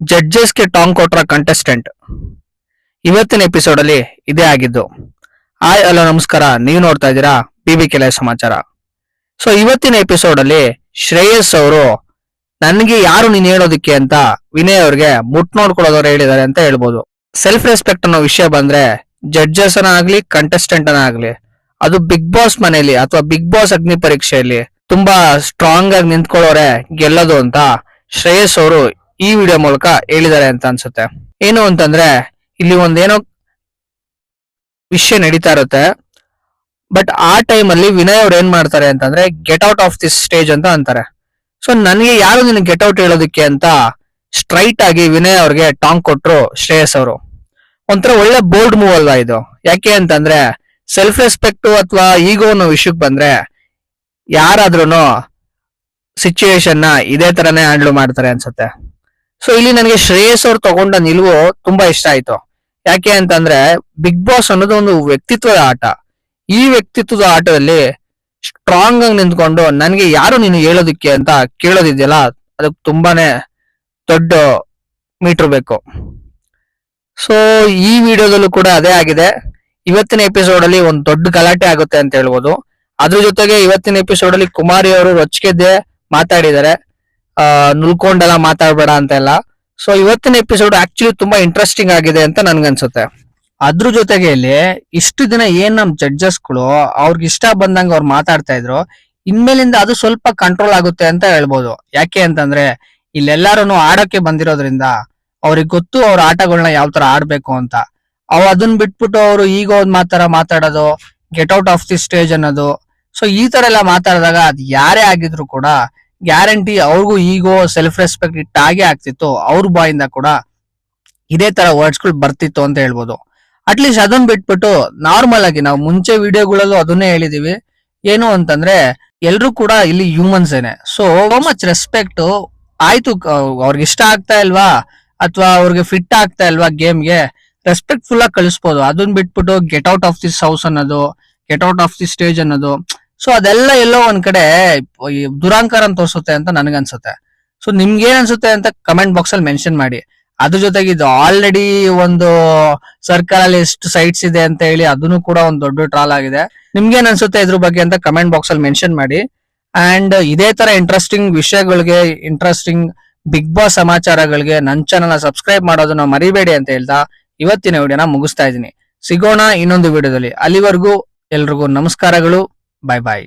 ಜಡ್ಜಸ್ಗೆ ಟಾಂಗ್ ಕೊಟ್ರ ಕಂಟೆಸ್ಟೆಂಟ್ ಇವತ್ತಿನ ಎಪಿಸೋಡ್ ಅಲ್ಲಿ ಇದೇ ಆಗಿದ್ದು. ಹಾಯ್ ಹಲೋ ನಮಸ್ಕಾರ, ನೀವು ನೋಡ್ತಾ ಇದ್ದೀರಾ BBK ಲೈವ್ ಸಮಾಚಾರ. ಸೊ ಇವತ್ತಿನ ಎಪಿಸೋಡ್ ಅಲ್ಲಿ ಶ್ರೇಯಸ್ ಅವರು ನನಗೆ ಯಾರು ನೀನ್ ಹೇಳೋದಿಕ್ಕೆ ಅಂತ ವಿನಯ್ ಅವ್ರಿಗೆ ಮುಟ್ ನೋಡ್ಕೊಳ್ಳೋದವ್ರು ಹೇಳಿದ್ದಾರೆ ಅಂತ ಹೇಳ್ಬೋದು. ಸೆಲ್ಫ್ ರೆಸ್ಪೆಕ್ಟ್ ಅನ್ನೋ ವಿಷಯ ಬಂದ್ರೆ ಜಡ್ಜಸ್ ಆಗ್ಲಿ ಕಂಟೆಸ್ಟೆಂಟ್ ಆಗ್ಲಿ, ಅದು ಬಿಗ್ ಬಾಸ್ ಮನೆಯಲ್ಲಿ ಅಥವಾ ಬಿಗ್ ಬಾಸ್ ಅಗ್ನಿ ಪರೀಕ್ಷೆಯಲ್ಲಿ ತುಂಬಾ ಸ್ಟ್ರಾಂಗ್ ಆಗಿ ನಿಂತ್ಕೊಳ್ಳೋರೆ ಗೆಲ್ಲೋದು ಅಂತ ಶ್ರೇಯಸ್ ಅವರು ಈ ವಿಡಿಯೋ ಮೂಲಕ ಹೇಳಿದ್ದಾರೆ ಅಂತ ಅನ್ಸುತ್ತೆ. ಏನು ಅಂತಂದ್ರೆ ಇಲ್ಲಿ ಒಂದೇನೋ ವಿಷಯ ನಡೀತಾ ಇರುತ್ತೆ, ಬಟ್ ಆ ಟೈಮ್ ಅಲ್ಲಿ ವಿನಯ್ ಅವ್ರು ಏನ್ ಮಾಡ್ತಾರೆ ಅಂತಂದ್ರೆ get out of this stage ಅಂತ ಅಂತಾರೆ. ಸೊ ನನಗೆ ಯಾರು ನಿನ್ ಗೆಟ್ ಔಟ್ ಹೇಳೋದಕ್ಕೆ ಅಂತ ಸ್ಟ್ರೈಟ್ ಆಗಿ ವಿನಯ್ ಅವ್ರಿಗೆ ಟಾಂಗ್ ಕೊಟ್ರು ಶ್ರೇಯಸ್ ಅವರು. ಒಂಥರ ಒಳ್ಳೆ ಬೋಲ್ಡ್ ಮೂವ್ ಅಲ್ವಾ ಇದು? ಯಾಕೆ ಅಂತಂದ್ರೆ ಸೆಲ್ಫ್ ರೆಸ್ಪೆಕ್ಟ್ ಅಥವಾ ಈಗೋ ಅನ್ನೋ ವಿಷಯಕ್ಕೆ ಬಂದ್ರೆ ಯಾರಾದ್ರೂ ಸಿಚುವೇಶನ್ ನ ಇದೇ ತರನೇ ಹ್ಯಾಂಡಲ್ ಮಾಡ್ತಾರೆ ಅನ್ಸುತ್ತೆ. ಸೊ ಇಲ್ಲಿ ನನಗೆ ಶ್ರೇಯಸ್ ಅವ್ರು ತಗೊಂಡ ನಿಲುವು ತುಂಬಾ ಇಷ್ಟ ಆಯ್ತು. ಯಾಕೆ ಅಂತಂದ್ರೆ ಬಿಗ್ ಬಾಸ್ ಅನ್ನೋದು ಒಂದು ವ್ಯಕ್ತಿತ್ವದ ಆಟ. ಈ ವ್ಯಕ್ತಿತ್ವದ ಆಟದಲ್ಲಿ ಸ್ಟ್ರಾಂಗ್ ಆಗಿ ನಿಂತ್ಕೊಂಡು ನನ್ಗೆ ಯಾರು ನೀನು ಹೇಳೋದಿಕ್ಕೆ ಅಂತ ಕೇಳೋದಿದೆಯಲ್ಲ, ಅದಕ್ಕೆ ತುಂಬಾನೇ ದೊಡ್ಡ ಮೀಟರ್ ಬೇಕು. ಸೊ ಈ ವಿಡಿಯೋದಲ್ಲೂ ಕೂಡ ಅದೇ ಆಗಿದೆ. ಇವತ್ತಿನ ಎಪಿಸೋಡ್ ಅಲ್ಲಿ ಒಂದು ದೊಡ್ಡ ಗಲಾಟೆ ಆಗುತ್ತೆ ಅಂತ ಹೇಳ್ಬೋದು. ಅದ್ರ ಜೊತೆಗೆ ಇವತ್ತಿನ ಎಪಿಸೋಡ್ ಅಲ್ಲಿ ಕುಮಾರಿ ಅವರು ರೊಚ್ಚಿಗೆದ್ದೆ ಮಾತಾಡಿದ್ದಾರೆ, ನುಲ್ಕೊಂಡೆಲ್ಲ ಮಾತಾಡ್ಬೇಡ ಅಂತ ಎಲ್ಲ. ಸೊ ಇವತ್ತಿನ ಎಪಿಸೋಡ್ ಆಕ್ಚುಲಿ ತುಂಬಾ ಇಂಟ್ರೆಸ್ಟಿಂಗ್ ಆಗಿದೆ ಅಂತ ನನ್ಗನ್ಸುತ್ತೆ. ಅದ್ರ ಜೊತೆಗೆ ಇಲ್ಲಿ ಇಷ್ಟು ದಿನ ಏನ್ ನಮ್ ಜಡ್ಜಸ್ಗಳು ಅವ್ರಿಗೆ ಇಷ್ಟ ಬಂದಂಗ ಅವ್ರು ಮಾತಾಡ್ತಾ ಇದ್ರು, ಇನ್ಮೇಲಿಂದ ಅದು ಸ್ವಲ್ಪ ಕಂಟ್ರೋಲ್ ಆಗುತ್ತೆ ಅಂತ ಹೇಳ್ಬೋದು. ಯಾಕೆ ಅಂತಂದ್ರೆ ಇಲ್ಲೆಲ್ಲಾರು ಆಡೋಕೆ ಬಂದಿರೋದ್ರಿಂದ ಅವ್ರಿಗೆ ಗೊತ್ತು ಅವ್ರ ಆಟಗಳನ್ನ ಯಾವ ತರ ಆಡ್ಬೇಕು ಅಂತ. ಅದನ್ನ ಬಿಟ್ಬಿಟ್ಟು ಅವರು ಈಗ ಒಂದ್ ಮಾತಾಡೋದು, get out of the stage ಅನ್ನೋದು. ಸೊ ಈ ತರ ಎಲ್ಲ ಮಾತಾಡಿದಾಗ ಅದ್ ಯಾರೇ ಆಗಿದ್ರು ಕೂಡ ಗ್ಯಾರಂಟಿ ಅವ್ರಿಗೂ ಈಗೋ ಸೆಲ್ಫ್ ರೆಸ್ಪೆಕ್ಟ್ ಇಟ್ಟಾಗೆ ಆಗ್ತಿತ್ತು. ಅವ್ರ ಬಾಯಿಂದ ಕೂಡ ಇದೇ ತರ ವರ್ಡ್ಸ್ ಗಳು ಬರ್ತಿತ್ತು ಅಂತ ಹೇಳ್ಬೋದು. ಅಟ್ಲೀಸ್ಟ್ ಅದನ್ನ ಬಿಟ್ಬಿಟ್ಟು ನಾರ್ಮಲ್ ಆಗಿ ನಾವು ಮುಂಚೆ ವಿಡಿಯೋಗಳಲ್ಲೂ ಅದನ್ನೇ ಹೇಳಿದೀವಿ, ಏನು ಅಂತಂದ್ರೆ ಎಲ್ರು ಕೂಡ ಇಲ್ಲಿ ಹ್ಯೂಮನ್ಸ್ ಏನೆ. ಸೊ ಮಚ್ ರೆಸ್ಪೆಕ್ಟ್ ಆಯ್ತು, ಅವ್ರಿಗೆ ಇಷ್ಟ ಆಗ್ತಾ ಇಲ್ವಾ ಅಥವಾ ಅವ್ರಿಗೆ ಫಿಟ್ ಆಗ್ತಾ ಇಲ್ವಾ ಗೇಮ್ಗೆ, ರೆಸ್ಪೆಕ್ಟ್ಫುಲ್ ಆಗಿ ಕಳಿಸ್ಬೋದು. ಅದನ್ನ ಬಿಟ್ಬಿಟ್ಟು get out of this house ಅನ್ನೋದು, get out of the stage ಅನ್ನೋದು, ಸೊ ಅದೆಲ್ಲ ಎಲ್ಲೋ ಒಂದ್ ಕಡೆ ದುರಾಂಕಾರ ತೋರಿಸುತ್ತೆ ಅಂತ ನನ್ಗನ್ಸುತ್ತೆ. ಸೊ ನಿಮ್ಗೆ ಏನ್ ಅನ್ಸುತ್ತೆ ಅಂತ ಕಮೆಂಟ್ ಬಾಕ್ಸ್ ಅಲ್ಲಿ ಮೆನ್ಷನ್ ಮಾಡಿ. ಅದ್ರ ಜೊತೆಗೆ ಇದು ಆಲ್ರೆಡಿ ಒಂದು ಸರ್ಕಲ್ ಅಲ್ಲಿ ಎಷ್ಟು ಸೈಟ್ಸ್ ಇದೆ ಅಂತ ಹೇಳಿ ಅದನ್ನು ಕೂಡ ಒಂದು ದೊಡ್ಡ ಟ್ರಾಲ್ ಆಗಿದೆ. ನಿಮ್ಗೇನ್ ಅನ್ಸುತ್ತೆ ಇದ್ರ ಬಗ್ಗೆ ಅಂತ ಕಮೆಂಟ್ ಬಾಕ್ಸ್ ಅಲ್ಲಿ ಮೆನ್ಷನ್ ಮಾಡಿ. ಅಂಡ್ ಇದೇ ತರ ಇಂಟ್ರೆಸ್ಟಿಂಗ್ ವಿಷಯಗಳಿಗೆ, ಇಂಟ್ರೆಸ್ಟಿಂಗ್ ಬಿಗ್ ಬಾಸ್ ಸಮಾಚಾರಗಳಿಗೆ ನನ್ನ ಚಾನಲ್ ಸಬ್ಸ್ಕ್ರೈಬ್ ಮಾಡೋದನ್ನ ಮರಿಬೇಡಿ ಅಂತ ಹೇಳ್ತಾ ಇವತ್ತಿನ ವಿಡಿಯೋನ ಮುಗಿಸ್ತಾ ಇದೀನಿ. ಸಿಗೋಣ ಇನ್ನೊಂದು ವಿಡಿಯೋದಲ್ಲಿ. ಅಲ್ಲಿವರೆಗೂ ಎಲ್ರಿಗೂ ನಮಸ್ಕಾರಗಳು. ಬಾಯ್ ಬಾಯ್.